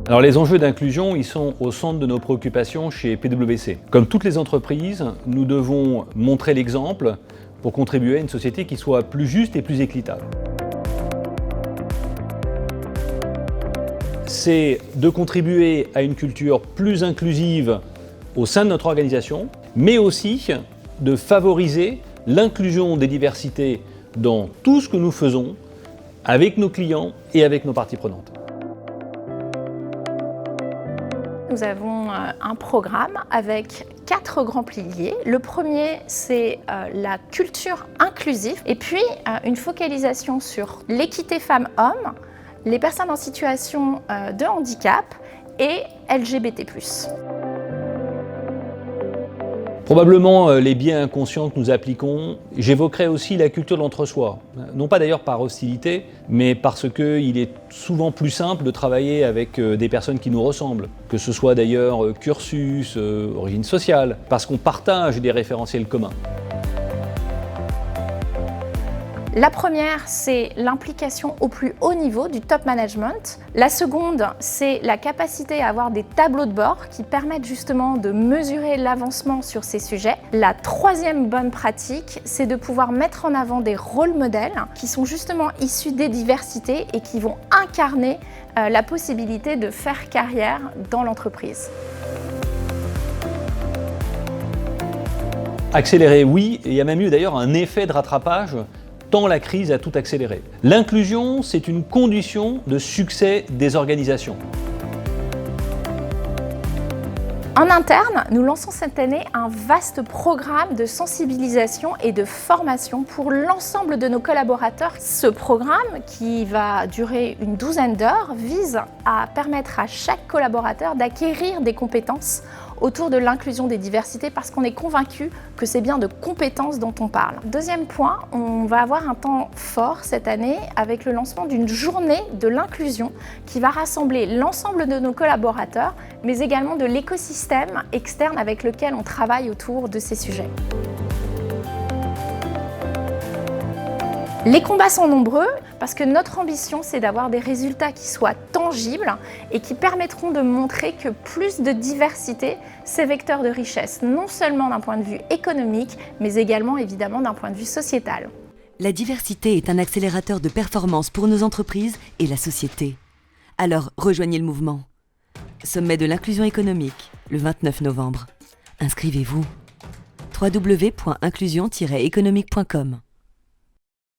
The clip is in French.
Alors les enjeux d'inclusion, ils sont au centre de nos préoccupations chez PwC. Comme toutes les entreprises, nous devons montrer l'exemple pour contribuer à une société qui soit plus juste et plus équitable. C'est de contribuer à une culture plus inclusive au sein de notre organisation, mais aussi de favoriser l'inclusion des diversités dans tout ce que nous faisons avec nos clients et avec nos parties prenantes. Nous avons un programme avec 4 grands piliers. Le premier, c'est la culture inclusive et puis une focalisation sur l'équité femmes-hommes, les personnes en situation de handicap et LGBT+. Probablement les biais inconscients que nous appliquons. J'évoquerai aussi la culture de l'entre-soi. Non pas d'ailleurs par hostilité, mais parce qu'il est souvent plus simple de travailler avec des personnes qui nous ressemblent, que ce soit d'ailleurs cursus, origine sociale, parce qu'on partage des référentiels communs. La première, c'est l'implication au plus haut niveau du top management. La seconde, c'est la capacité à avoir des tableaux de bord qui permettent justement de mesurer l'avancement sur ces sujets. La troisième bonne pratique, c'est de pouvoir mettre en avant des rôles modèles qui sont justement issus des diversités et qui vont incarner la possibilité de faire carrière dans l'entreprise. Accélérer, oui, et il y a même eu d'ailleurs un effet de rattrapage tant la crise a tout accéléré. L'inclusion, c'est une condition de succès des organisations. En interne, nous lançons cette année un vaste programme de sensibilisation et de formation pour l'ensemble de nos collaborateurs. Ce programme, qui va durer une douzaine d'heures, vise à permettre à chaque collaborateur d'acquérir des compétences autour de l'inclusion des diversités parce qu'on est convaincu que c'est bien de compétences dont on parle. Deuxième point, on va avoir un temps fort cette année avec le lancement d'une journée de l'inclusion qui va rassembler l'ensemble de nos collaborateurs mais également de l'écosystème externe avec lequel on travaille autour de ces sujets. Les combats sont nombreux parce que notre ambition, c'est d'avoir des résultats qui soient tangibles et qui permettront de montrer que plus de diversité, c'est vecteur de richesse, non seulement d'un point de vue économique, mais également évidemment d'un point de vue sociétal. La diversité est un accélérateur de performance pour nos entreprises et la société. Alors, rejoignez le mouvement. Sommet de l'inclusion économique, le 29 novembre. Inscrivez-vous. www.inclusion-économique.com